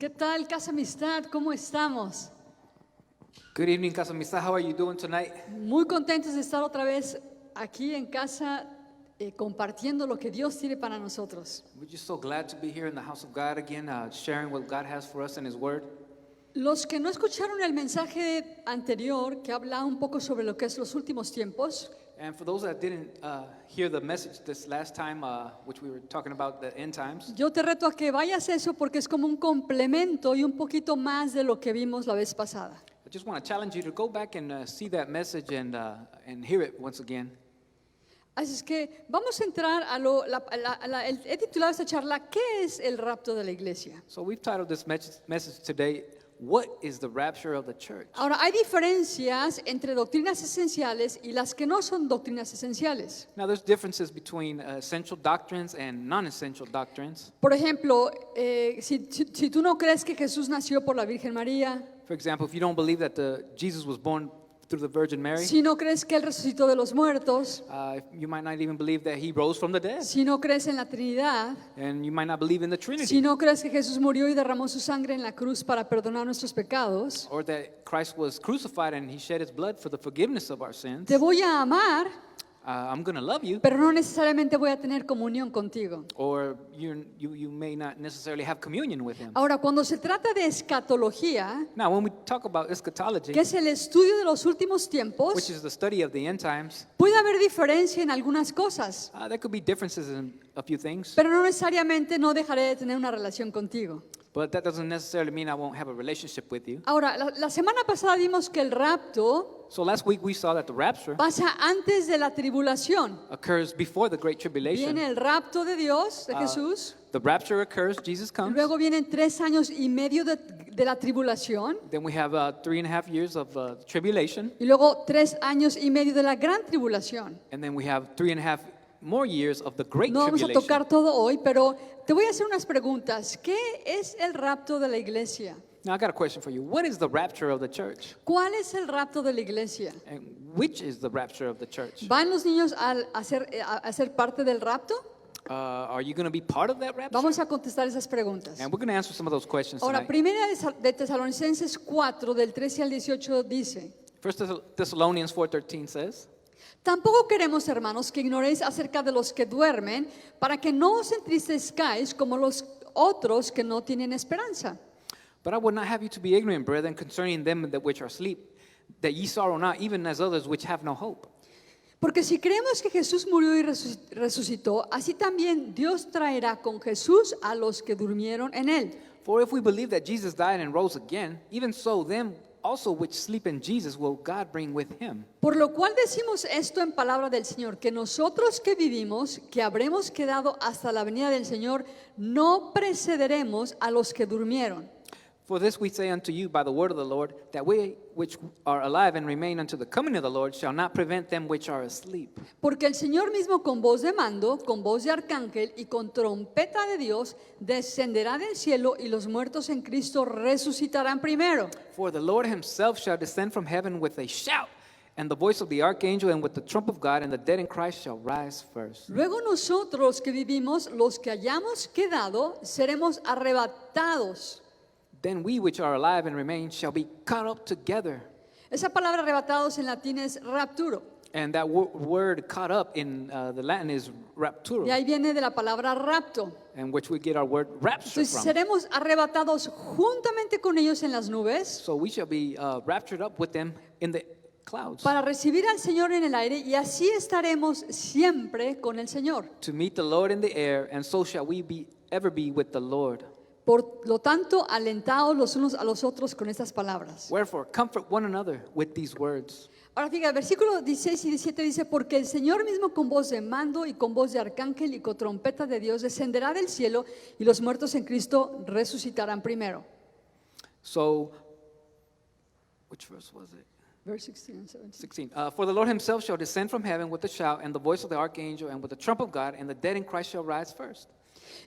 ¿Qué tal, Casa Amistad? ¿Cómo estamos? Good evening, Casa Amistad. How are you doing tonight? Muy contentos de estar otra vez aquí en casa compartiendo lo que Dios tiene para nosotros. We're just so glad to be here in the house of God again, sharing what God has for us in His Word. Los que no escucharon el mensaje anterior, que habla un poco sobre lo que es los últimos tiempos, And for those that didn't hear the message this last time, which we were talking about the end times, yo te reto a que vayas a eso porque es como un complemento y un poquito más de lo que vimos la vez pasada. I just want to challenge you to go back and see that message and hear it once again. Así es que vamos a entrar a he titulado esta charla, ¿qué es el rapto de la iglesia? So we've titled this message today, What is the Rapture of the Church? Ahora, hay diferencias entre doctrinas esenciales y las que no son doctrinas esenciales. Now there's differences between essential doctrines and non-essential doctrines. Por ejemplo, si tú no crees que Jesús nació por la Virgen María, For example, if you don't believe that Jesus was born through the Virgin Mary, si no crees que Él resucitó de los muertos, you might not even believe that He rose from the dead. si no crees en la Trinidad, And you might not believe in the Trinity. si no crees que Jesús murió y derramó su sangre en la cruz para perdonar nuestros pecados, Or that Christ was crucified and He shed His blood for the forgiveness of our sins. te voy a amar, I'm going to love you. pero no necesariamente voy a tener comunión contigo. Or you may not necessarily have communion with Him. Ahora, cuando se trata de escatología, Now, when we talk about eschatology, que es el estudio de los últimos which tiempos, is the study of the end times, puede haber diferencia en algunas cosas, there could be differences in a few things, pero no necesariamente no dejaré de tener una relación contigo. but that doesn't necessarily mean I won't have a relationship with you. Ahora, la semana pasada vimos que el rapto So last week we saw that the rapture pasa antes de la tribulación. occurs before the Great Tribulation. Viene el rapto de Dios, de Jesús, The rapture occurs, Jesus y comes. luego vienen 3 años y medio de la tribulación, Then we have 3.5 years of tribulation. y luego 3 años y medio de la gran tribulación. And then we have 3.5 more years of the Great No vamos a Tribulation. tocar todo hoy, pero te voy a hacer unas preguntas. ¿Qué es el rapto de la iglesia? Now I got a question for you. What is the rapture of the church? ¿Cuál es el rapto de la iglesia? And which is the rapture of the church? ¿Van los niños a ser parte del rapto? Are you going to be part of that rapture? Vamos a contestar esas preguntas. And we're going to answer some of those questions Ahora, tonight. primera de Tesalonicenses 4, del 13 al 18 dice: First Thessalonians 4:13 says, tampoco queremos, hermanos, que ignoréis acerca de los que duermen, para que no os entristezcáis como los otros que no tienen esperanza. But I would not have you to be ignorant, brethren, concerning them that which are asleep, that ye sorrow not, even as others which have no hope. Porque si creemos que Jesús murió y resucitó, así también Dios traerá con Jesús a los que durmieron en él. For if we believe that Jesus died and rose again, even so them also which sleep in Jesus will God bring with Him. Por lo cual decimos esto en palabra del Señor, que nosotros que vivimos, que habremos quedado hasta la venida del Señor, no precederemos a los que durmieron. For this we say unto you by the word of the Lord, that we which are alive and remain unto the coming of the Lord shall not prevent them which are asleep. Porque el Señor mismo con voz de mando, con voz de arcángel y con trompeta de Dios descenderá del cielo y los muertos en Cristo resucitarán primero. For the Lord Himself shall descend from heaven with a shout, and the voice of the archangel, and with the trump of God, and the dead in Christ shall rise first. Luego nosotros que vivimos, los que hayamos quedado, seremos arrebatados. Then we which are alive and remain shall be caught up together. Esa palabra arrebatados en latín es rapturo. And that word caught up in the Latin is rapturo, Y ahí viene de la palabra rapto. in which we get our word rapture Entonces from. seremos arrebatados juntamente con ellos en las nubes So we shall be raptured up with them in the clouds para recibir al Señor en el aire y así estaremos siempre con el Señor. to meet the Lord in the air, and so shall we ever be with the Lord. Por lo tanto, alentaos los unos a los otros con estas palabras. Wherefore, comfort one another with these words. Ahora fíjate, versículo 16 y 17 dice: porque el Señor mismo con voz de mando y con voz de arcángel y con trompeta de Dios descenderá del cielo y los muertos en Cristo resucitarán primero. So, which verse was it? Verse 16 and 17. 16. For the Lord Himself shall descend from heaven with a shout, and the voice of the archangel, and with the trump of God, and the dead in Christ shall rise first.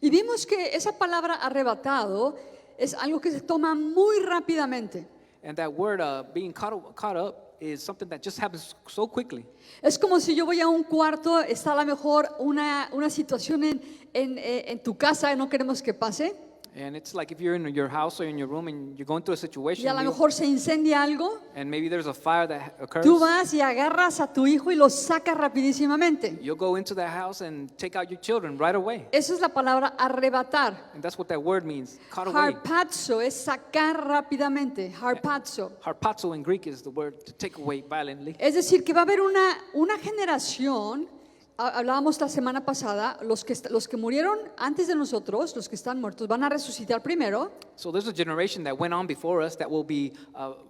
Y vimos que esa palabra arrebatado es algo que se toma muy rápidamente. And that word being caught up is something that just happens so quickly. Es como si yo voy a un cuarto, está a lo mejor una situación en tu casa, no queremos que pase. And it's like if you're in your house or in your room and you're going through a situation y a lo mejor se incendia algo, and maybe there's a fire that occurs, tú vas y agarras a tu hijo y lo sacas rapidísimamente. you'll go into that house and take out your children right away. Esa es la palabra arrebatar. And that's what that word means, caught away. Harpazo es sacar rápidamente. Harpazo. Harpazo in Greek is the word to take away violently. Es decir, que va a haber una generación, hablábamos la semana pasada, los que murieron antes de nosotros, los que están muertos, van a resucitar primero. So there's a generation that went on before us that will be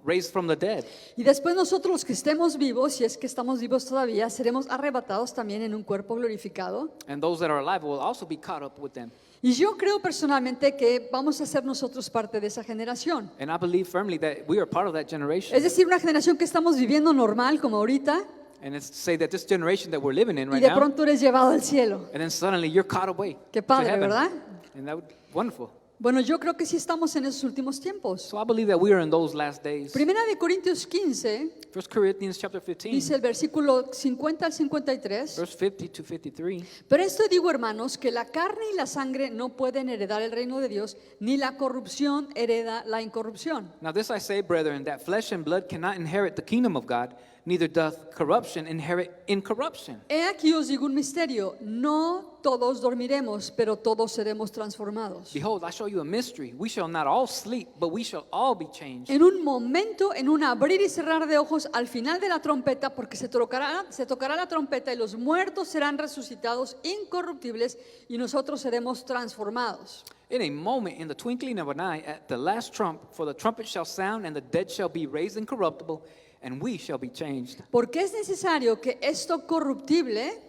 raised from the dead. Y después nosotros los que estemos vivos, si es que estamos vivos todavía, seremos arrebatados también en un cuerpo glorificado. And those that are alive will also be caught up with them. Y yo creo personalmente que vamos a ser nosotros parte de esa generación. And I believe firmly that we are part of that generation. Es decir, una generación que estamos viviendo normal como ahorita, And it's to say that this generation that we're living in y right de now, pronto eres llevado al cielo. and then suddenly you're caught away Qué to padre, heaven. ¿verdad? And that would wonderful. Bueno, yo creo que sí estamos en esos últimos tiempos. So I believe that we are in those last days. Primera de Corintios 15 1 Corinthians chapter 15, dice el versículo 50 al 53. verse 50 to 53. Pero esto digo, hermanos, que la carne y la sangre no pueden heredar el reino de Dios, ni la corrupción hereda la incorrupción. Now this I say, brethren, that flesh and blood cannot inherit the kingdom of God, neither doth corruption inherit incorruption. He aquí os digo un misterio, no todos dormiremos, pero todos seremos transformados. Behold, I show you a mystery. We shall not all sleep, but we shall all be changed. En un momento, en un abrir y cerrar de ojos, al final de la trompeta, porque se tocará la trompeta y los muertos serán resucitados incorruptibles y nosotros seremos transformados. In a moment, in the twinkling of an eye, at the last trump, for the trumpet shall sound, and the dead shall be raised incorruptible, and we shall be changed. Porque es necesario que esto corruptible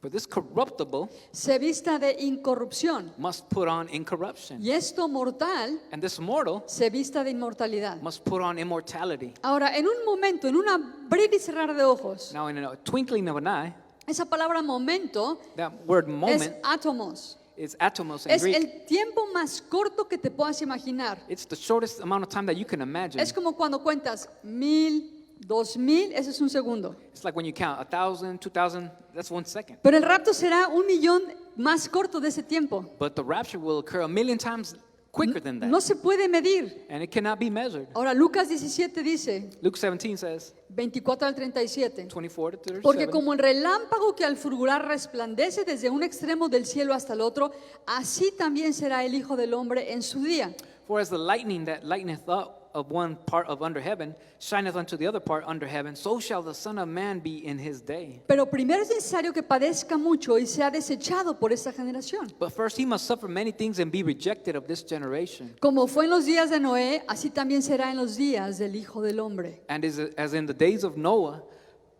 For this corruptible se vista de incorrupción must put on incorruption, y esto mortal and this mortal se vista de inmortalidad. must put on immortality. Ahora, en un momento, en un abrir y cerrar de ojos, Now, in a twinkling of an eye, esa palabra momento that word es moment átomos. is atomos in Es Greek. el tiempo más corto que te puedas imaginar. It's the shortest amount of time that you can imagine. Es como cuando cuentas 1000, 2000, eso es un segundo. It's like when you count 1,000, 2,000, that's 1 second. Pero el rapto será 1,000,000 más corto de ese tiempo. But the rapture will occur 1,000,000 times quicker than that. No se puede medir. And it cannot be measured. Ahora, Lucas 17 dice, Luke 17 says, 24 al 37. 24 to 37. Porque como el relámpago que al fulgurar resplandece desde un extremo del cielo hasta el otro, así también será el Hijo del Hombre en su día. For as the lightning that lighteneth up of one part of under heaven shineth unto the other part under heaven, so shall the Son of Man be in his day. Pero primero es necesario que padezca mucho y sea desechado por esta generación. But first he must suffer many things and be rejected of this generation. Como fue en los días de Noé, así también será en los días del Hijo del Hombre. And as in the days of Noah,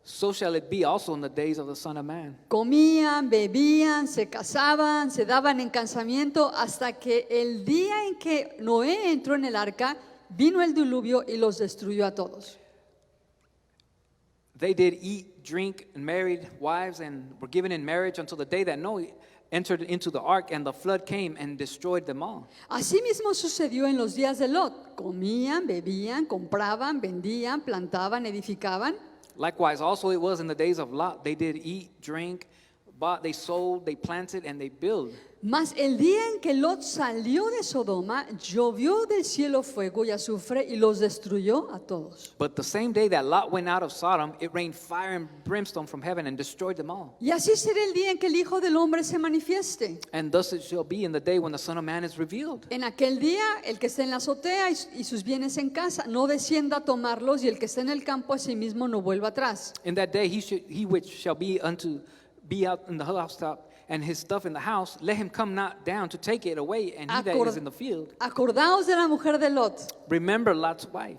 so shall it be also in the days of the Son of Man. Comían, bebían, se casaban, se daban en casamiento hasta que el día en que Noé entró en el arca, vino el diluvio y los destruyó a todos. They did eat, drink, and married wives, and were given in marriage until the day that Noah entered into the ark, and the flood came and destroyed them all. Asimismo sucedió en los días de Lot. Comían, bebían, compraban, vendían, plantaban, edificaban. Likewise, also it was in the days of Lot. They did eat, drink, bought, they sold, they planted, and they built. Mas el día en que Lot salió de Sodoma, llovió del cielo fuego y azufre y los destruyó a todos. But the same day that Lot went out of Sodom, it rained fire and brimstone from heaven and destroyed them all. Y así será el día en que el Hijo del Hombre se manifieste. And thus it shall be in the day when the Son of Man is revealed. En aquel día, el que esté en la azotea y sus bienes en casa, no descienda a tomarlos, y el que esté en el campo a sí mismo no vuelva atrás. In that day he which shall be out in the housetop, and his stuff in the house, let him come not down to take it away, and he that is in the field. Acordaos de la mujer de Lot. Remember Lot's wife.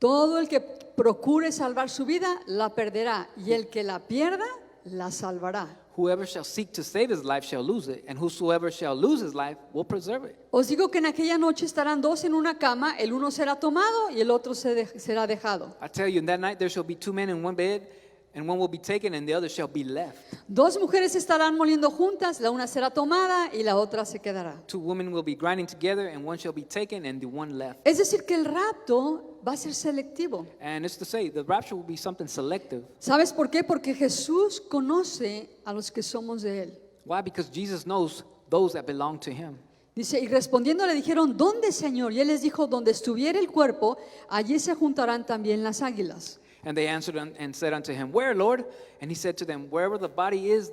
Todo el que procure salvar su vida, la perderá, y el que la pierda, la salvará. Whoever shall seek to save his life shall lose it, and whosoever shall lose his life will preserve it. Os digo que en aquella noche estarán dos en una cama, el uno será tomado y el otro será dejado. I tell you, in that night there shall be 2 men in one bed, and one will be taken, and the other shall be left. Dos mujeres estarán moliendo juntas, la una será tomada y la otra se quedará. 2 women will be grinding together, and one shall be taken, and the one left. Es decir, que el rapto va a ser selectivo. And it's to say, the rapture will be something selective. ¿Sabes por qué? Porque Jesús conoce a los que somos de Él. Why? Because Jesus knows those that belong to him. Dice, y respondiendo le dijeron, ¿dónde, Señor? Y él les dijo, donde estuviera el cuerpo, allí se juntarán también las águilas. And they answered and said unto him, Where, Lord? And he said to them, Wherever the body is,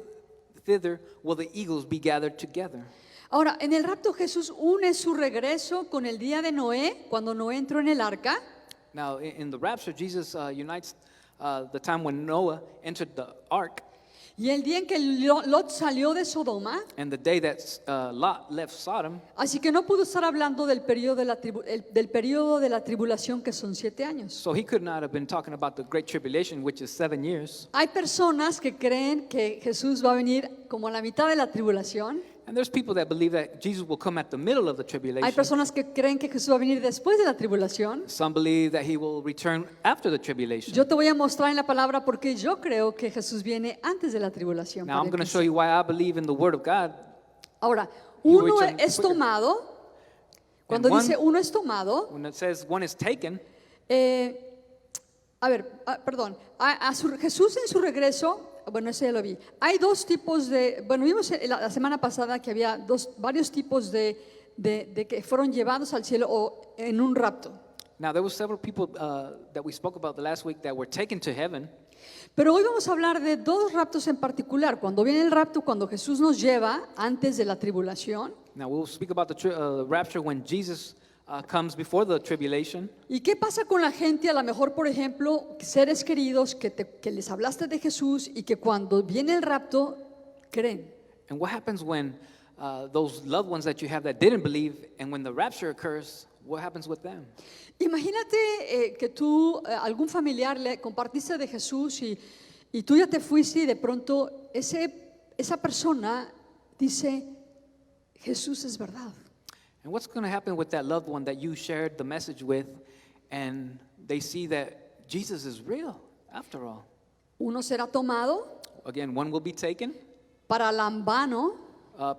thither will the eagles be gathered together. Ahora, en el rapto Jesús une su regreso con el día de Noé, cuando Noé entró en el arca. Now, in the rapture, Jesus unites the time when Noah entered the ark Y el día en que Lot salió de Sodoma. and the day that Lot left Sodom. Así que no pudo estar hablando del periodo de la tribulación, que son 7 años. So he could not have been talking about the Great Tribulation, which is 7 years. Hay personas que creen que Jesús va a venir como a la mitad de la tribulación. And there's people that believe that Jesus will come at the middle of the Hay tribulation. personas que creen que Jesús va a venir después de la tribulación. Some believe that he will return after the tribulation. Yo te voy a mostrar en la palabra porque yo creo que Jesús viene antes de la tribulación. Now I'm going to show you why I believe in the Word of God. Ahora, He will uno return es quicker. tomado. Cuando one- dice uno es tomado, When it says one is taken, perdón, Jesús en su regreso, bueno, eso ya lo vi. Hay dos tipos de, bueno, vimos la semana pasada que había varios tipos de que fueron llevados al cielo o en un rapto. now there were several people that we spoke about the last week that were taken to heaven. Pero hoy vamos a hablar de dos raptos en particular. Cuando viene el rapto, cuando Jesús nos lleva antes de la tribulación. Now we'll speak about the rapture when Jesus comes before the tribulation. ¿Y qué pasa con la gente? A lo mejor, por ejemplo, seres queridos que les hablaste de Jesús y que cuando viene el rapto creen. And what happens when those loved ones that you have that didn't believe, and when the rapture occurs, what happens with them? Imagínate que tú, algún familiar le compartiste de Jesús y tú ya te fuiste y de pronto esa persona dice, Jesús es verdad. And what's going to happen with that loved one that you shared the message with, and they see that Jesus is real after all? Uno será tomado, Again, one will be taken. paralambano,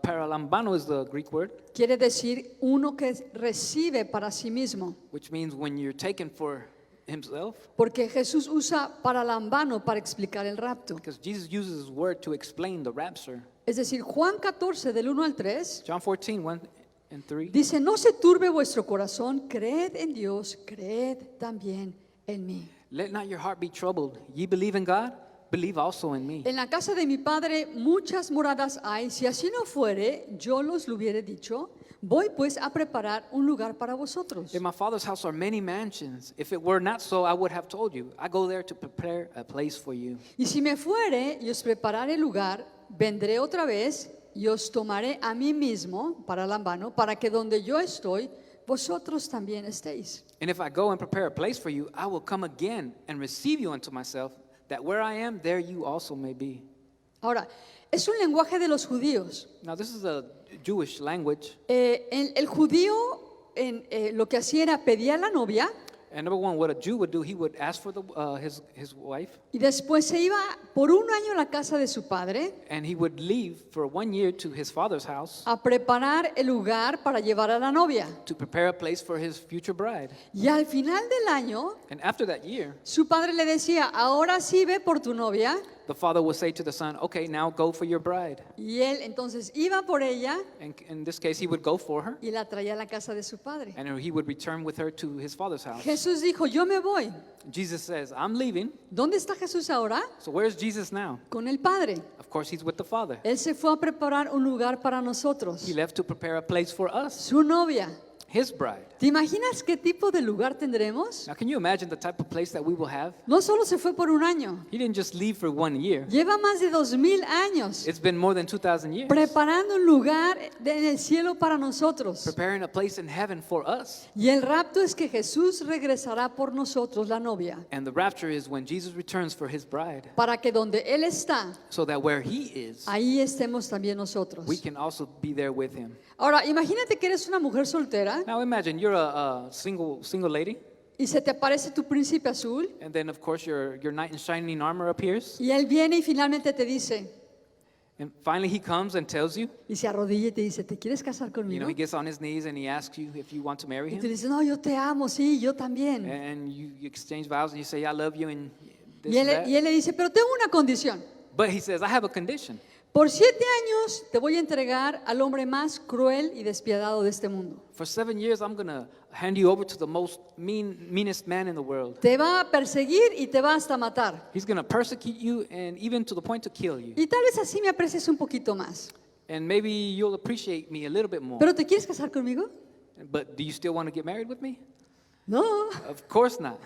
Paralambano is the Greek word, quiere decir uno que recibe para sí mismo. which means when you're taken for himself, Porque Jesús usa paralambano para explicar el rapto. because Jesus uses his word to explain the rapture. Es decir, Juan 14, del 1 al 3, John 14, 1 and 3. dice, no se turbe vuestro corazón, creed en Dios, creed también en mí. Let not your heart be troubled. Ye believe in God, believe also in me. En la casa de mi padre muchas moradas hay, si así no fuere, yo los lo hubiera dicho, voy pues a preparar un lugar para vosotros. In my Father's house are many mansions. If it were not so, I would have told you. I go there to prepare a place for you. Y si me fuere y os preparare lugar, vendré otra vez y os tomaré a mí mismo, para Lambano, para que donde yo estoy, vosotros también estéis. And if I go and prepare a place for you, I will come again and receive you unto myself, that where I am, there you also may be. Ahora, es un lenguaje de los judíos. Now, this is a Jewish language. El judío lo que hacía era pedir a la novia And number one, what a Jew would do, he would ask for his wife, y después se iba por un año a la casa de su padre and he would leave for 1 year to his father's house a preparar el lugar para llevar a la novia. to prepare a place for his future bride. Y al final del año, And after that year, su padre le decía, ahora sí ve por tu novia. the father would say to the son, okay, now go for your bride. Y él entonces iba por ella And in this case, he would go for her, y la traía a la casa de su padre. and he would return with her to his father's house. Jesús dijo, yo me voy. Jesus says, I'm leaving. ¿Dónde está Jesús ahora? So where's Jesus now? Con el Padre. Of course, he's with the Father. Él se fue a preparar un lugar para nosotros, He left to prepare a place for us, su novia. his bride. ¿Te imaginas qué tipo de lugar tendremos? Now, can you imagine the type of place that we will have? No solo se fue por un año, He didn't just leave for 1 year. lleva más de 2000 años It's been more than 2,000 years. preparando un lugar en el cielo para nosotros. Preparing a place in heaven for us. Y el rapto es que Jesús regresará por nosotros, la novia, And the rapture is when Jesus returns for his bride, para que donde Él está, so that where he is, ahí estemos también nosotros. we can also be there with him. Ahora, imagínate que eres una mujer soltera Now imagine you're a single lady, y se te aparece tu príncipe azul and then of course your knight in shining armor appears, y él viene y finalmente te dice, and finally he comes and tells you, y se arrodilla y te dice, ¿te quieres casar conmigo? he gets on his knees and he asks you if you want to marry Y tú him, dices, no, yo te amo, sí, yo también. and you exchange vows and you say, I love you, and this Y and él, that. y él le dice, pero tengo una condición. But he says, I have a condition. Por 7 años te voy a entregar al hombre más cruel y despiadado de este mundo. For 7 years, I'm going to hand you over to the meanest man in the world. Te va a perseguir y te va hasta matar. He's going to persecute you and even to the point to kill you. Y tal vez así me aprecies un poquito más. And maybe you'll appreciate me a little bit more. ¿Pero te quieres casar conmigo? But do you still want to get married with me? No. Of course not.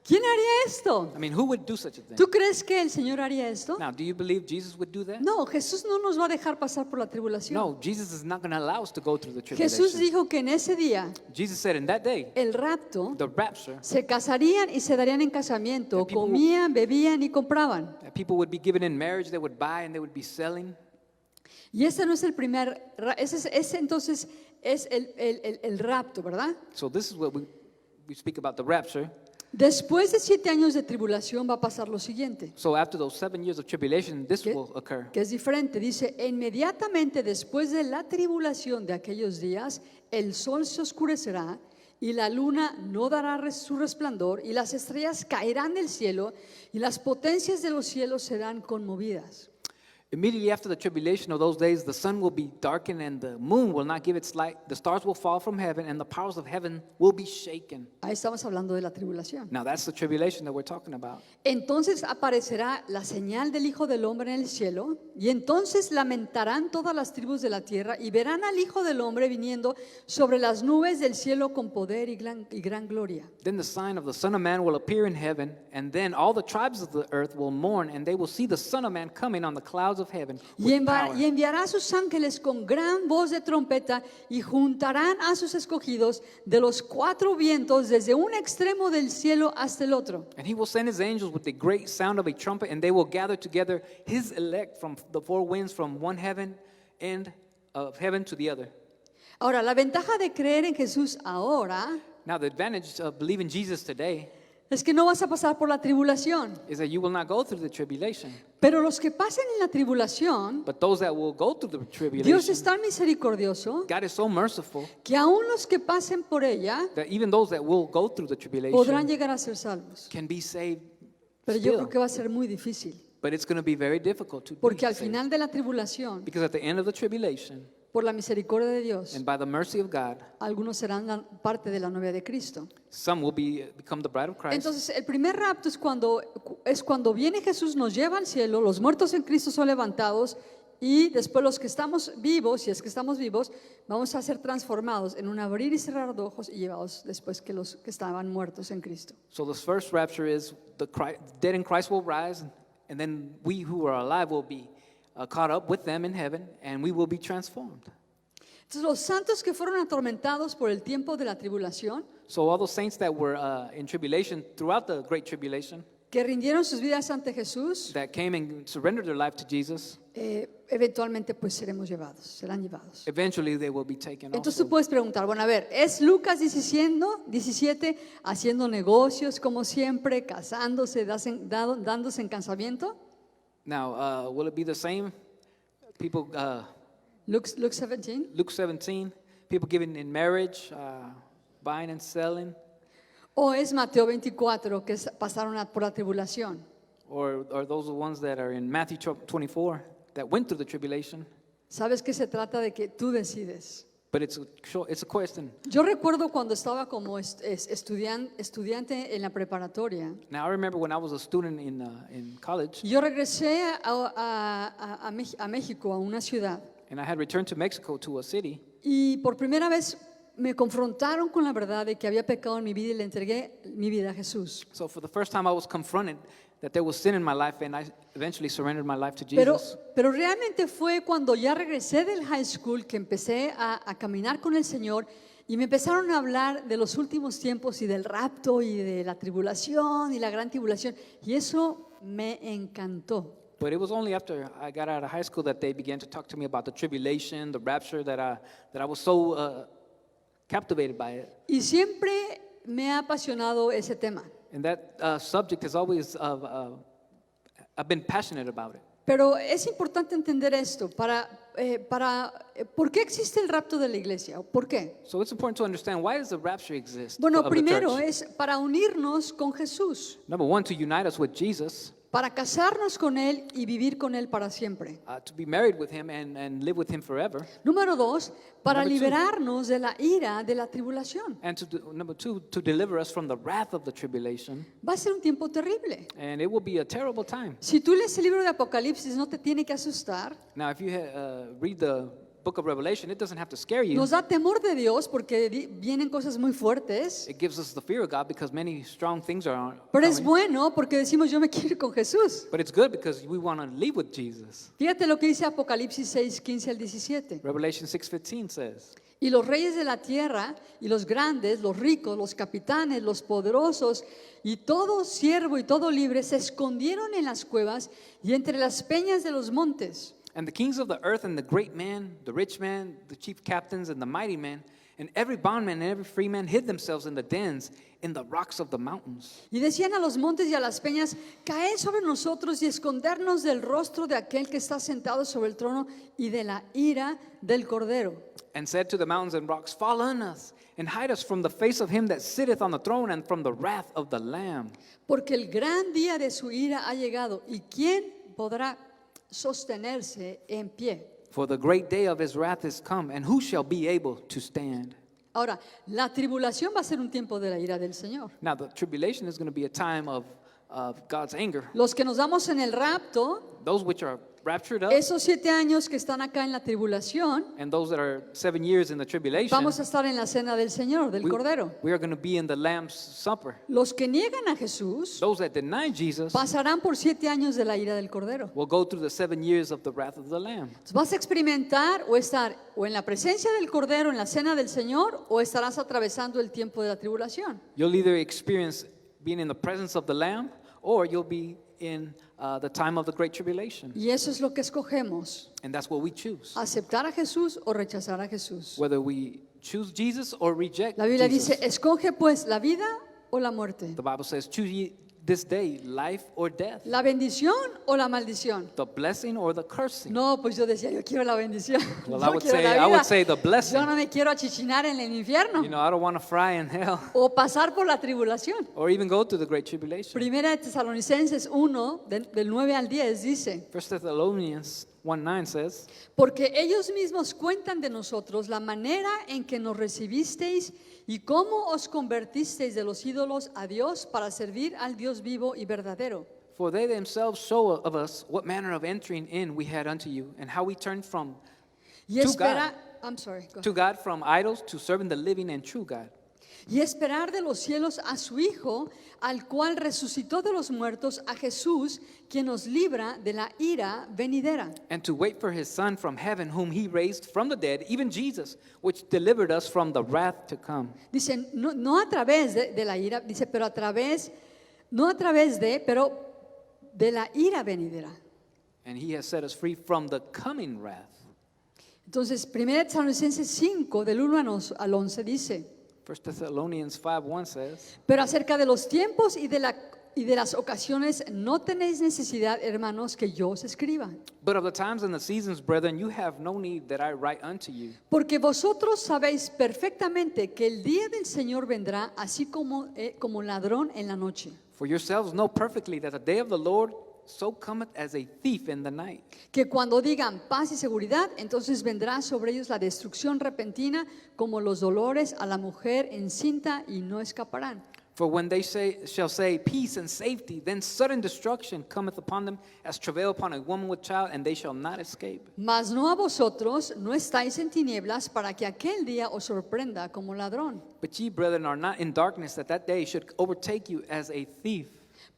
¿Quién haría esto? I mean, who would do such a thing? ¿Tú crees que el Señor haría esto? Now, do you believe Jesus would do that? No, Jesús no nos va a dejar pasar por la tribulación. No, Jesus is not going to allow us to go through the Jesús tribulation. dijo que en ese día, Jesus said in that day, el rapto, the rapture, se casarían y se darían en casamiento, And people- comían, bebían y compraban. that people would be given in marriage, they would buy and they would be selling. Y ese no es el primer, ese entonces es el rapto, ¿verdad? So this is what we speak about the rapture. Después de 7 años de tribulación va a pasar lo siguiente, So after those 7 years of tribulation, this ¿Qué? will occur. que es diferente. Dice, e inmediatamente después de la tribulación de aquellos días, el sol se oscurecerá y la luna no dará su resplandor y las estrellas caerán del cielo y las potencias de los cielos serán conmovidas. Immediately after the tribulation of those days, the sun will be darkened and the moon will not give its light. The stars will fall from heaven and the powers of heaven will be shaken. Ahí estamos hablando de la tribulación. Now that's the tribulation that we're talking about. Entonces aparecerá la señal del Hijo del Hombre en el cielo, y entonces lamentarán todas las tribus de la tierra y verán al Hijo del Hombre viniendo sobre las nubes del cielo con poder y gran gloria. Then the sign of the Son of Man will appear in heaven, and then all the tribes of the earth will mourn, and they will see the Son of Man coming on the clouds of heaven Y with power. enviará a sus ángeles con gran voz de trompeta y juntarán a sus escogidos de los 4 vientos desde un extremo del cielo hasta el otro. And he will send his angels with the great sound of a trumpet, and they will gather together his elect from the 4 winds from one end of heaven to the other. Ahora, la ventaja de creer en Jesús ahora Now, the advantage of believing Jesus today es que no vas a pasar por la tribulación. is that you will not go through the tribulation. Pero los que pasen en la tribulación, But those that will go through the Dios tribulation, es tan misericordioso God is so merciful que aún los que pasen por ella that even those that will go through the podrán tribulation llegar a ser salvos. can be saved Pero yo creo still. que va a ser muy difícil, But it's going to be very difficult to be porque al saved. final de la tribulación, Because at the end of the tribulation, por la misericordia de Dios, and by the mercy of God, algunos serán parte de la novia de Cristo. some will become the bride of Christ. Entonces, el primer rapto es cuando viene Jesús, nos lleva al cielo, los muertos en Cristo son levantados y después los que estamos vivos, si es que estamos vivos, vamos a ser transformados en un abrir y cerrar de ojos y llevados después que los que estaban muertos en Cristo. So the first rapture is the dead in Christ will rise, and then we who are alive will be caught up with them in heaven, and we will be transformed. Entonces, los santos que fueron atormentados por el tiempo de la tribulación, So all those saints that were in tribulation throughout the great tribulation, que rindieron sus vidas ante Jesús, that came and surrendered their life to Jesus, eventualmente pues serán llevados. eventually they will be taken Entonces tú also. puedes preguntar, bueno, a ver, ¿es Lucas 17 haciendo negocios como siempre, casándose, dándose en casamiento? Now, will it be the same? People, Luke 17. Luke 17, people giving in marriage, buying and selling, ¿O es Mateo 24 que pasaron por la tribulación? or are those the ones that are in Matthew 24 that went through the tribulation? Sabes que se trata de que tú decides. But it's a question. Yo recuerdo cuando estaba como estudiante en la preparatoria. Now, I remember when I was a student in college, Yo regresé a México, a una ciudad, and I had returned to Mexico to a city, y por primera vez me confrontaron con la verdad de que había pecado en mi vida y le entregué mi vida a Jesús. so for the first time I was confronted that there was sin in my life, and I eventually surrendered my life to Pero Jesus. realmente fue cuando ya regresé del high school que empecé a caminar con el Señor y me empezaron a hablar de los últimos tiempos y del rapto y de la tribulación y la gran tribulación, y eso me encantó. But it was only after I got out of high school that they began to talk to me about the tribulation, the rapture, that I was so captivated by it. Y siempre me ha apasionado ese tema. And that subject has always, I've been passionate about it. Pero es importante entender esto ¿por qué existe el rapto de la iglesia? ¿Por qué? So it's important to understand, why does the rapture exist Bueno, of the primero church? es para unirnos con Jesús. Number one, to unite us with Jesus. para casarnos con Él y vivir con Él para siempre. To be married with him and live with him forever. Número 2, para Number 2. liberarnos de la ira de la tribulación. And number 2, to deliver us from the wrath of the tribulation. Va a ser un tiempo terrible. And it will be a terrible time. Si tú lees el libro de Apocalipsis, no te tiene que asustar. Now, if you read the book of Revelation, it doesn't have to scare you. Nos da temor de Dios porque vienen cosas muy fuertes. It gives us the fear of God because many strong things are Pero es coming. bueno porque decimos, yo me quiero ir con Jesús. But it's good because we want to live with Jesus. Fíjate lo que dice Apocalipsis 6, 15 al 17. Revelation 6:15 says, Y los reyes de la tierra, y los grandes, los ricos, los capitanes, los poderosos, y todo siervo y todo libre, se escondieron en las cuevas y entre las peñas de los montes. and the kings of the earth and the great man, the rich man, the chief captains and the mighty man, and every bondman and every free man hid themselves in the dens, in the rocks of the mountains. Y decían a los montes y a las peñas, caed sobre nosotros y escondernos del rostro de aquel que está sentado sobre el trono y de la ira del Cordero. And said to the mountains and rocks, fall on us, and hide us from the face of him that sitteth on the throne and from the wrath of the Lamb. Porque el gran día de su ira ha llegado, y ¿quién podrá sostenerse en pie? For the great day of his wrath is come, and who shall be able to stand? Ahora, la tribulación va a ser un tiempo de la ira del Señor. Now, the tribulation is going to be a time of God's anger. Los que nos damos en el rapto, Those which are raptured up, esos 7 años que están acá en la tribulación, and those that are 7 years in the tribulation, vamos a estar en la cena del Señor, del Cordero. we are going to be in the Lamb's Supper. Los que niegan a Jesús Those that deny Jesus pasarán por 7 años de la ira del Cordero. will go through the 7 years of the wrath of the Lamb. Entonces, vas a experimentar o estar o en la presencia del Cordero, en la cena del Señor, o estarás atravesando el tiempo de la tribulación. You'll either experience being in the presence of the Lamb, or you'll be in the time of the great tribulation. Y eso es lo que escogemos, And that's what we choose. aceptar a Jesús o rechazar a Jesús. Whether we choose Jesus or reject La Biblia Jesus. dice, escoge pues la vida o la muerte, The Bible says, choose ye this day life or death, la bendición o la maldición. the blessing or the cursing. No, pues yo decía, yo quiero la bendición. Well, Yo I would quiero say la I vida. would say the blessing. Yo no me quiero achichinar en el infierno You know, I don't want to fry in hell o pasar por la tribulación. or even go through the great tribulation. Primera de Tesalonicenses 1, del 9 al 10 dice, 1 Thessalonians 1:9 says, porque ellos mismos cuentan de nosotros la manera en que nos recibisteis y cómo os convertisteis de los ídolos a Dios para servir al Dios vivo y verdadero. for they themselves show of us what manner of entering in we had unto you, and how we turned from Y To espera, I'm sorry, go ahead. to God from idols to serving the living and true God. Y esperar de los cielos a su Hijo, al cual resucitó de los muertos, a Jesús, quien nos libra de la ira venidera. And to wait for his Son from heaven, whom he raised from the dead, even Jesus, which delivered us from the wrath to come. Dice, no a través de la ira, dice, pero a través, no a través de, pero de la ira venidera. And he has set us free from the coming wrath. Entonces, 1 Tesalonicenses 5, del 1 al 11, dice, 1 Thessalonians 5:1 says, pero acerca de los tiempos y de las ocasiones no tenéis necesidad, hermanos, que yo os escriba. but of the times and the seasons, brethren, you have no need that I write unto you. Porque vosotros sabéis perfectamente que el día del Señor vendrá así como ladrón en la noche. For yourselves know perfectly that the day of the Lord so cometh as a thief in the night. Que cuando digan paz y seguridad, entonces vendrá sobre ellos la destrucción repentina, como los dolores a la mujer encinta, y no escaparán. For when they shall say peace and safety, then sudden destruction cometh upon them as travail upon a woman with child, and they shall not escape. Mas no a vosotros, no estáis en tinieblas, para que aquel día os sorprenda como ladrón. But ye, brethren, are not in darkness, that day should overtake you as a thief.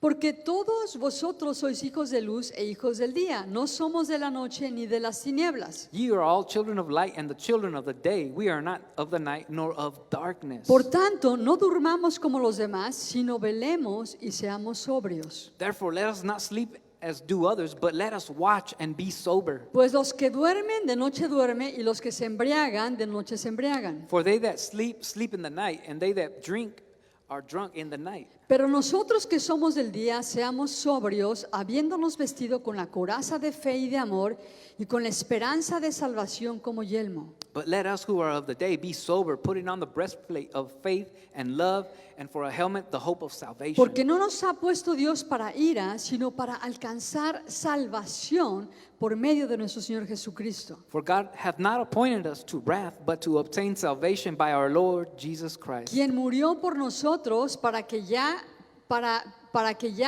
Porque todos vosotros sois hijos de luz e hijos del día, no somos de la noche ni de las tinieblas. Ye are all children of light and the children of the day. We are not of the night nor of darkness. Por tanto, no durmamos como los demás, sino velemos y seamos sobrios. Therefore, let us not sleep as do others, but let us watch and be sober. Pues los que duermen de noche duermen, y los que se embriagan de noche se embriagan. For they that sleep, sleep in the night, and they that drink are drunk in the night. Pero nosotros que somos del día, seamos sobrios, habiéndonos vestido con la coraza de fe y de amor, y con la esperanza de salvación como yelmo. But let us who are of the day be sober, putting on the breastplate of faith and love, and for a helmet, the hope of salvation. Porque no nos ha puesto Dios para ira, sino para alcanzar salvación por medio de nuestro Señor Jesucristo. For God hath not appointed us to wrath, but to obtain salvation by our Lord Jesus Christ. Quien murió por nosotros para que ya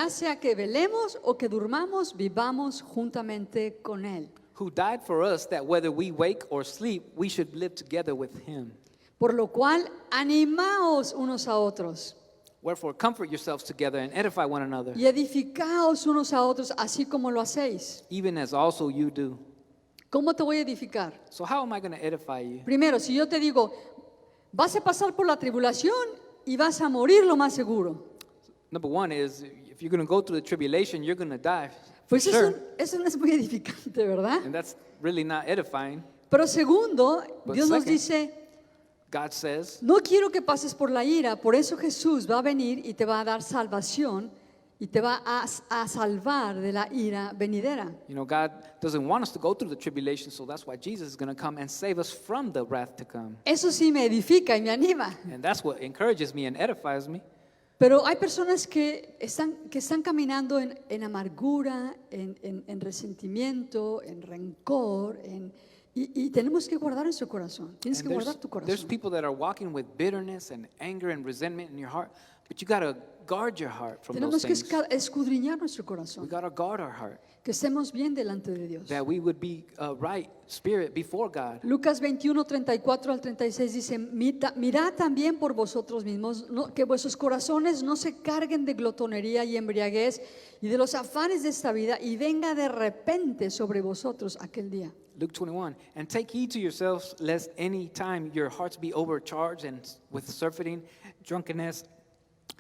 sea que velemos o que durmamos, vivamos juntamente con Él. Who died for us, that whether we wake or sleep, we should live together with him. Por lo cual, animaos unos a otros Wherefore comfort yourselves together and edify one another, y edificaos unos a otros, así como lo hacéis. even as also you do. ¿Cómo te voy a edificar? So how am I going to edify you? Primero, si yo te digo, vas a pasar por la tribulación y vas a morir lo más seguro. Number one is, if you're going to go through the tribulation, you're going to die. For Pues sure. eso no es muy edificante, ¿verdad? And that's really not edifying. Pero segundo, But Dios nos second, dice, God says, no quiero que pases por la ira, por eso Jesús va a venir y te va a dar salvación y te va a salvar de la ira venidera. you know, God doesn't want us to go through the tribulation, so that's why Jesus is going to come and save us from the wrath to come. Eso sí me edifica y me anima. And that's what encourages me and edifies me. Pero hay personas que están caminando en amargura, en resentimiento, en rencor, y tenemos que guardar nuestro corazón. Tienes And que guardar tu there's corazón. people that are walking with bitterness and anger and resentment in your heart, but you got to guard your heart from Tenemos those que things. escudriñar nuestro We corazón, got to guard our heart, que estemos bien delante de Dios. that we would be right spirit before God. Lucas 21, 34 al 36 dice, mirad también por vosotros mismos, que vuestros corazones no se carguen de glotonería y embriaguez y de los afanes de esta vida, y venga de repente sobre vosotros aquel día. Luke 21, and take heed to yourselves, lest any time your hearts be overcharged and with surfeiting, drunkenness,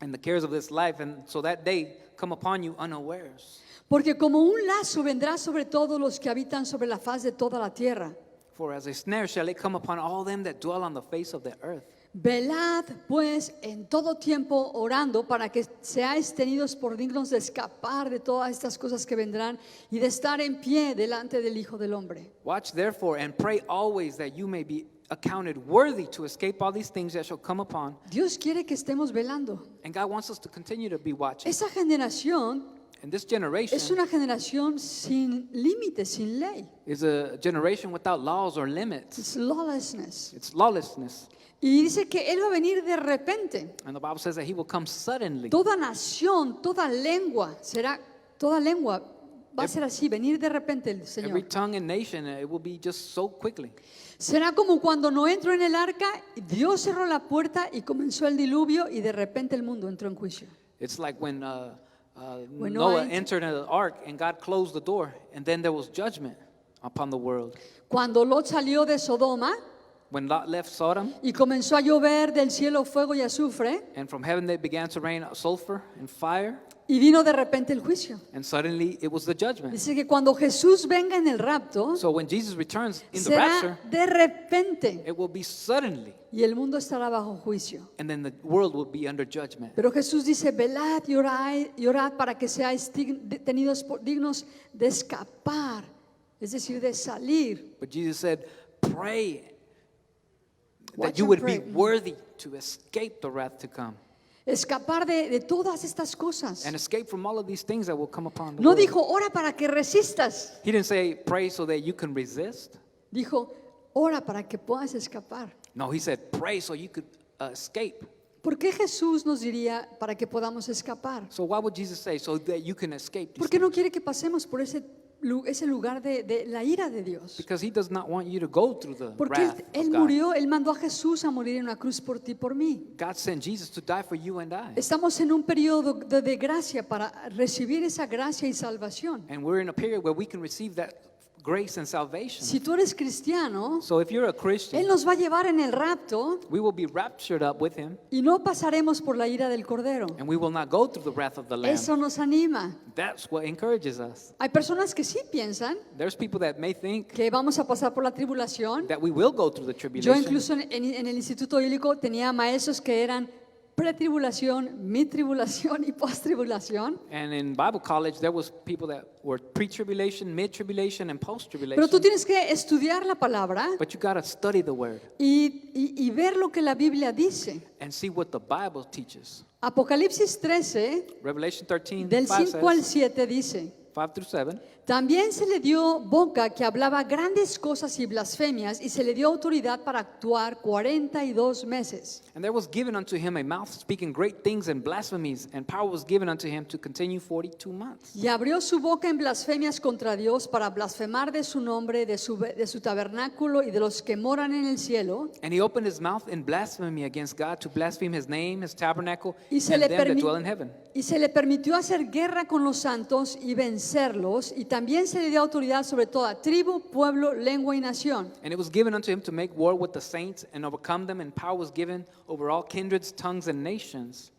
and the cares of this life, and so that day come upon you unawares. Porque como un lazo vendrá sobre todos los que habitan sobre la faz de toda la tierra. For as a snare shall it come upon all them that dwell on the face of the earth. Velad pues en todo tiempo orando para que seáis tenidos por dignos de escapar de todas estas cosas que vendrán y de estar en pie delante del Hijo del Hombre. Watch therefore and pray always that you may be accounted worthy to escape all these things that shall come upon. Dios quiere que estemos velando. And God wants us to continue to be watching. Esa generación And this generation es una generación sin límites, sin ley. is a generation without laws or limits. Es lawlessness. It's lawlessness. Y dice que Él va a venir de repente. And the Bible says that he will come suddenly. Toda nación, toda lengua va a ser así, venir de repente el Señor. Every tongue and nation, it will be just so quickly. Será como cuando Noé entró en el arca, Dios cerró la puerta y comenzó el diluvio y de repente el mundo entró en juicio. It's like when When Noah Noah entered the ark and God closed the door, and then there was judgment upon the world. Cuando Lot salió de Sodoma When Lot left Sodom, y comenzó a llover del cielo fuego y azufre and from heaven they began to rain sulfur and fire, y vino de repente el juicio. and suddenly it was the judgment. Dice que cuando Jesús venga en el rapto, So when Jesus returns in the será rapture, de repente it will be suddenly, y el mundo estará bajo juicio. and then the world will be under judgment. Pero Jesús dice, velad y orad para que seáis dignos de escapar, es decir, de salir. But Jesus said, pray Watch that you and would pray. be worthy to escape the wrath to come, Escapar de todas estas cosas. and escape from all of these things that will come upon the No world. dijo, ora para que resistas. He didn't say pray so that you can resist. Dijo, ora para que puedas escapar. No, he said pray so you could escape. ¿Por qué Jesús nos diría para que podamos escapar? So why would Jesus say so that you can escape these ¿Por qué no things? quiere que pasemos por ese lugar de la ira de Dios? Because he does not want you to go through the Porque wrath él of God. murió, Él mandó a Jesús a morir en una cruz por ti, por mí. God sent Jesus to die for you and I. Estamos en un periodo de gracia para recibir esa gracia y salvación. And we're in a period where we can receive that grace and salvation. Si tú eres cristiano, So if you're a Él Christian, nos va a llevar en el rapto we will be raptured up with him, y no pasaremos por la ira del Cordero. and we will not go through the wrath of the Lamb. Eso nos anima. That's what encourages us. Hay personas que sí piensan There's people that may think que vamos a pasar por la tribulación. that we will go through the Yo tribulation. incluso en el Instituto Bíblico tenía maestros que eran pretribulación, midtribulación y posttribulación. And in Bible college, there was people that were pre-tribulation, mid-tribulation, and Pero post-tribulation. tú tienes que estudiar la palabra But you got to study the word y ver lo que la Biblia dice. and see what the Bible teaches. Apocalipsis 13, Revelation 13, del 5 5 al says, 7 dice: 5 through 7. También se le dio boca que hablaba grandes cosas y blasfemias, y se le dio autoridad para actuar 42 meses. And there was given unto him a mouth speaking great things and blasphemies, and power was given unto him to continue 42 months. Y abrió su boca en blasfemias contra Dios para blasfemar de su nombre, de su tabernáculo y de los que moran en el cielo. And he opened his mouth in blasphemy against God to blaspheme his name, his tabernacle, Y and se, le them that dwell in heaven. y se le permitió hacer guerra con los santos y vencerlos, y también se le dio autoridad sobre toda tribu, pueblo, lengua y nación. And it was given unto him to make war with the saints and overcome them, and power was given over all kindreds, tongues, and nations.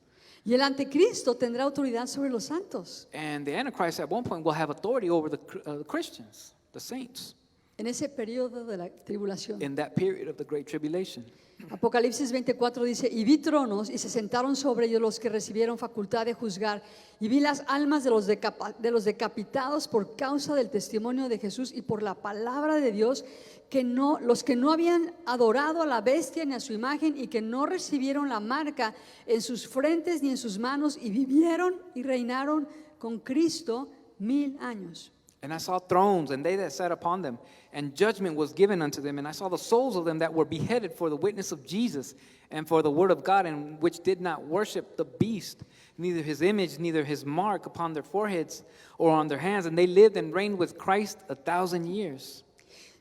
Y el anticristo tendrá autoridad sobre los santos. And the Antichrist at one point will have authority over the Christians, the saints, En ese periodo de la tribulación. in that period of the Great Tribulation. Apocalipsis 24 dice: y vi tronos y se sentaron sobre ellos los que recibieron facultad de juzgar, y vi las almas de los decapitados por causa del testimonio de Jesús y por la palabra de Dios, los que no habían adorado a la bestia ni a su imagen, y que no recibieron la marca en sus frentes ni en sus manos, y vivieron y reinaron con Cristo 1000 años. And I saw thrones, and they that sat upon them, and judgment was given unto them. And I saw the souls of them that were beheaded for the witness of Jesus and for the word of God, and which did not worship the beast, neither his image, neither his mark upon their foreheads or on their hands. And they lived and reigned with Christ 1,000 years.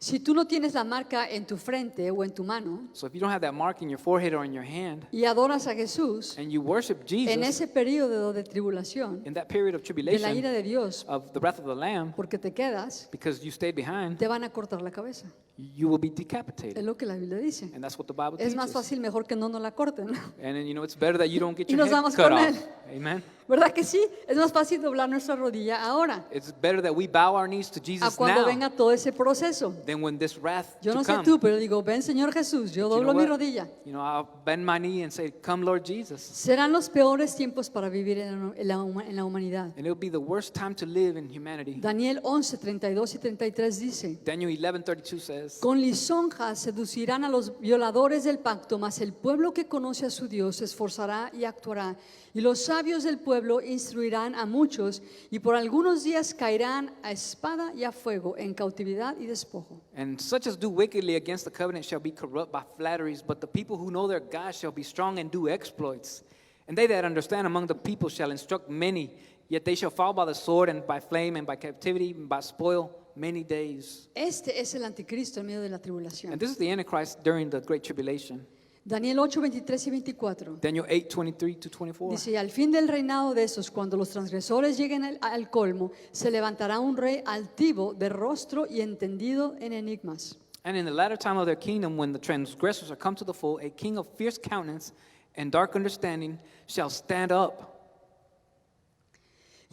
Si tú no tienes la marca en tu frente o en tu mano So if you don't have that mark in your forehead or in your hand, y adoras a Jesús, and you worship Jesus en ese periodo de tribulación, in that period of de la ira tribulation, de Dios, of the wrath of the Lamb, porque te quedas, because you stayed behind, te van a cortar la cabeza. you will be Es decapitated. lo que la Biblia dice. And that's what the Bible Es más teaches. fácil, mejor que no nos la corten, ¿no? And then, it's better that you don't get Y your nos head vamos cut con off. él. Amen. ¿Verdad que sí? Es más fácil doblar nuestra rodilla ahora, It's better that we bow our knees to a Jesus cuando now venga todo ese proceso. than when this wrath Yo to no sé come. tú, pero digo: ven, Señor Jesús, yo But you know doblo mi what? rodilla. I'll bend my knee and say, "Come, Lord Jesus." Serán los peores tiempos para vivir en la humanidad. And it'll be the worst time to live in humanity. Daniel 11, 32 y 33 dice: Daniel 11:32 says, con lisonjas seducirán a los violadores del pacto, mas el pueblo que conoce a su Dios se esforzará y actuará. Y los sabios del pueblo instruirán a muchos, y por algunos días caerán a espada y a fuego, en cautividad y despojo. "And such as do wickedly against the covenant shall be corrupt by flatteries, but the people who know their God shall be strong and do exploits. And they that understand among the people shall instruct many, yet they shall fall by the sword and by flame and by captivity and by spoil many days." Este es el anticristo en medio de la tribulación. And this is the Antichrist during the Great Tribulation. Daniel 8, 23 y 24. Daniel 8:23-24. Dice: y al fin del reinado de estos, cuando los transgresores lleguen al colmo, se levantará un rey altivo de rostro y entendido en enigmas. "And in the latter time of their kingdom, when the transgressors are come to the full, a king of fierce countenance and dark understanding shall stand up.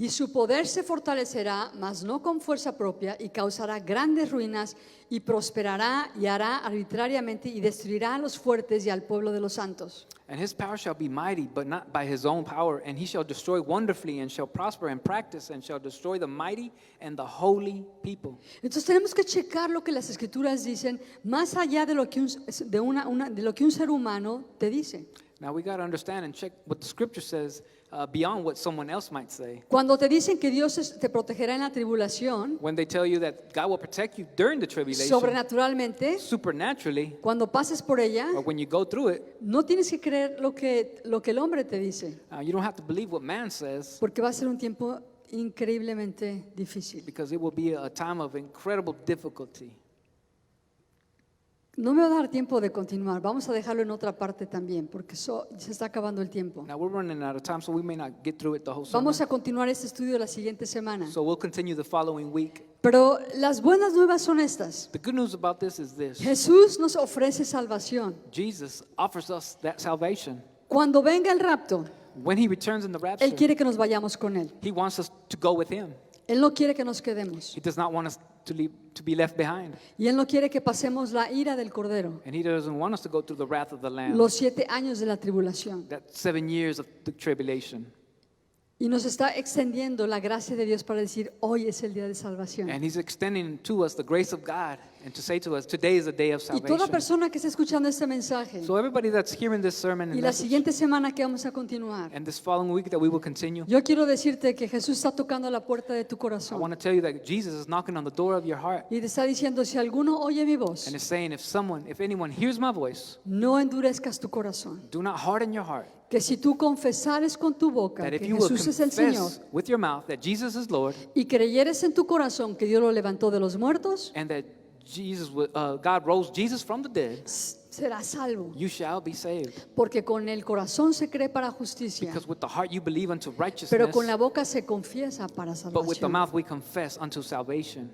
Y su poder se fortalecerá, mas no con fuerza propia, y causará grandes ruinas, y prosperará y hará arbitrariamente, y destruirá a los fuertes y al pueblo de los santos. And his power shall be mighty, but not by his own power. And he shall destroy wonderfully, and shall prosper and practice, and shall destroy the mighty and the holy people." Entonces tenemos que checar lo que las escrituras dicen, más allá de lo que de lo que un ser humano te dice. Now we got to understand and check what the scripture says beyond what someone else might say. Cuando te dicen que Dios te protegerá en la tribulación, When they tell you that God will protect you during the tribulation, sobrenaturalmente, supernaturally, cuando pases por ella, or when you go through it, no tienes que creer lo que el hombre te dice, you don't have to believe what man says, porque va a ser un tiempo increíblemente difícil. because it will be a time of incredible difficulty. No me va a dar tiempo de continuar, vamos a dejarlo en otra parte también, porque se está acabando el tiempo. Now we're running out of time, so we may not get through it the whole sermon. Vamos a continuar este estudio la siguiente semana. So we'll continue the following week. Pero las buenas nuevas son estas. The good news about this is this. Jesús nos ofrece salvación. Jesus offers us that salvation. Cuando venga el rapto, When he returns in the rapture, Él quiere que nos vayamos con Él. he wants us to go with him. Él no quiere que nos quedemos. He does not want us to be left behind. Y Él no quiere que pasemos la ira del Cordero, And He doesn't want us to go through the wrath of the Lamb. los 7 años de la tribulación. That 7 years of the tribulation. Y nos está extendiendo la gracia de Dios para decir, hoy es el día de salvación. And He's extending to us the grace of God and to say to us, today is the day of Y toda salvation. persona que está escuchando este mensaje So everybody that's hearing this sermon y and, la message, siguiente semana que vamos a continuar, and this following week that we will continue, yo quiero decirte que Jesús está tocando la puerta de tu I corazón want to tell you that Jesus is knocking on the door of your heart y te está diciendo, si alguno oye mi voz, and is saying, if anyone hears my voice, no endurezcas tu corazón. do not harden your heart. Que si tú confesares con tu boca That que if you will Jesús es el Señor confess with your mouth that Jesus is Lord y creyeres en tu corazón que Dios lo levantó de los muertos, and that God rose Jesus from the dead, serás salvo. you shall be saved. Porque con el corazón se cree para justicia, Because with the heart you believe unto pero righteousness, con la boca se confiesa para but with the salvación. mouth we confess unto salvation.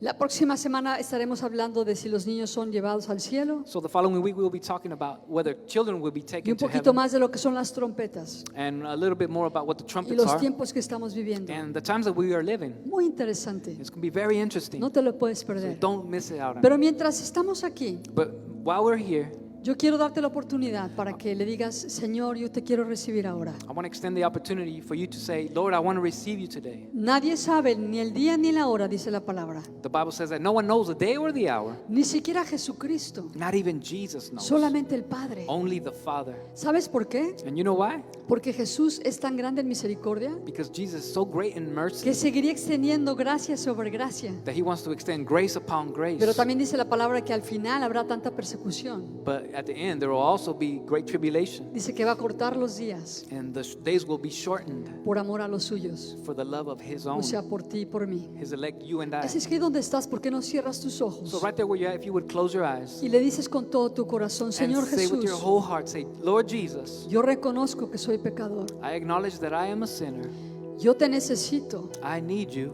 La próxima semana estaremos hablando de si los niños son llevados al cielo So the following week we will be talking about whether children will be y taken un to poquito heaven, más de lo que son las trompetas and a little bit more about what the y trumpets los are tiempos que estamos viviendo. and the times that we are living. Muy interesante, It's going to be very interesting. no te lo puedes So perder. don't miss it out on Pero it. mientras estamos aquí, But while we're here, yo quiero darte la oportunidad para que le digas, Señor, yo te quiero recibir ahora. I want to extend the opportunity for you to say, Lord, I want to receive you today. Nadie sabe ni el día ni la hora, dice la palabra. The Bible says that no one knows the day or the hour. Ni siquiera Jesucristo, Not even Jesus knows. solamente el Padre. Only the Father. ¿Sabes por qué? And you know why? Porque Jesús es tan grande en misericordia Because Jesus is so great in mercy que seguiría extendiendo gracia sobre gracia. that He wants to extend grace upon grace. Pero también dice la palabra que al final habrá tanta persecución. But at the end, there will also be great tribulation. Dice que va a cortar los días And the days will be shortened por amor a los suyos, for the love of His o own, sea, por ti y por mí. His elect, you and I. Así es que donde estás, ¿por qué no cierras tus ojos So right there where you're at, if you would close your eyes y le dices con todo tu corazón, Señor and say with your Jesús, whole heart, say, Lord Jesus, yo reconozco que soy pecador. I acknowledge that I am a sinner. Yo te necesito. I need you.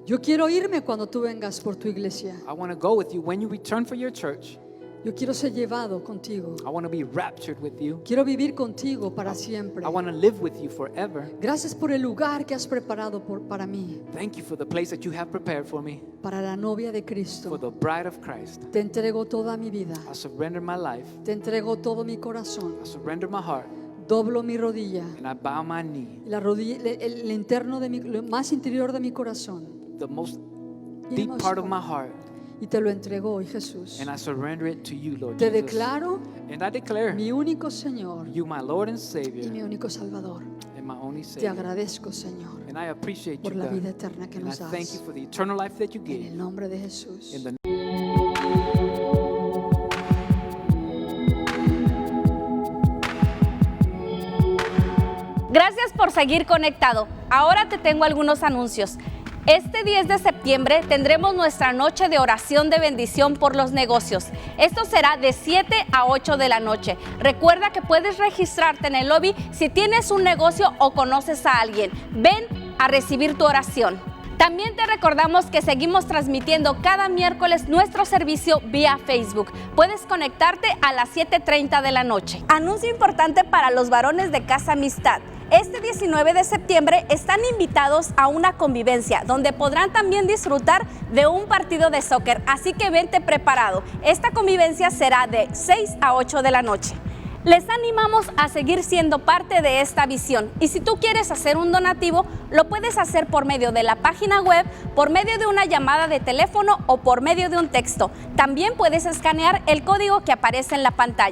Yo quiero irme cuando tú vengas por tu iglesia. I want to go with you when you return for your church. Yo quiero ser llevado contigo. I want to be raptured with you. Quiero vivir contigo para siempre. I want to live with you forever. Gracias por el lugar que has preparado para mí, Thank you for the place that you have prepared for me, para la novia de for Cristo. the bride of Christ. Te entrego toda mi vida. I surrender my life. Te entrego todo mi corazón. I surrender my heart. Doblo mi rodilla. And I bow my knee. La rodilla, el interno de lo más interior de mi corazón. The most Y deep hermoso. part of my heart. Y te lo entrego hoy, Jesús. And I surrender it to you, Lord Te Jesus. declaro And I declare mi único Señor you my Lord and y Savior mi único Salvador. and my only Te Savior. agradezco, Señor, And I appreciate por you, la God. vida eterna que And I nos thank you das. for the eternal life that you En gave. el nombre de Jesús. In the Gracias por seguir conectado. Ahora te tengo algunos anuncios. Este 10 de septiembre tendremos nuestra noche de oración de bendición por los negocios. Esto será de 7 a 8 de la noche. Recuerda que puedes registrarte en el lobby si tienes un negocio o conoces a alguien. Ven a recibir tu oración. También te recordamos que seguimos transmitiendo cada miércoles nuestro servicio vía Facebook. Puedes conectarte a las 7:30 de la noche. Anuncio importante para los varones de Casa Amistad. Este 19 de septiembre están invitados a una convivencia donde podrán también disfrutar de un partido de soccer, así que vente preparado. Esta convivencia será de 6 a 8 de la noche. Les animamos a seguir siendo parte de esta visión y si tú quieres hacer un donativo, lo puedes hacer por medio de la página web, por medio de una llamada de teléfono o por medio de un texto. También puedes escanear el código que aparece en la pantalla.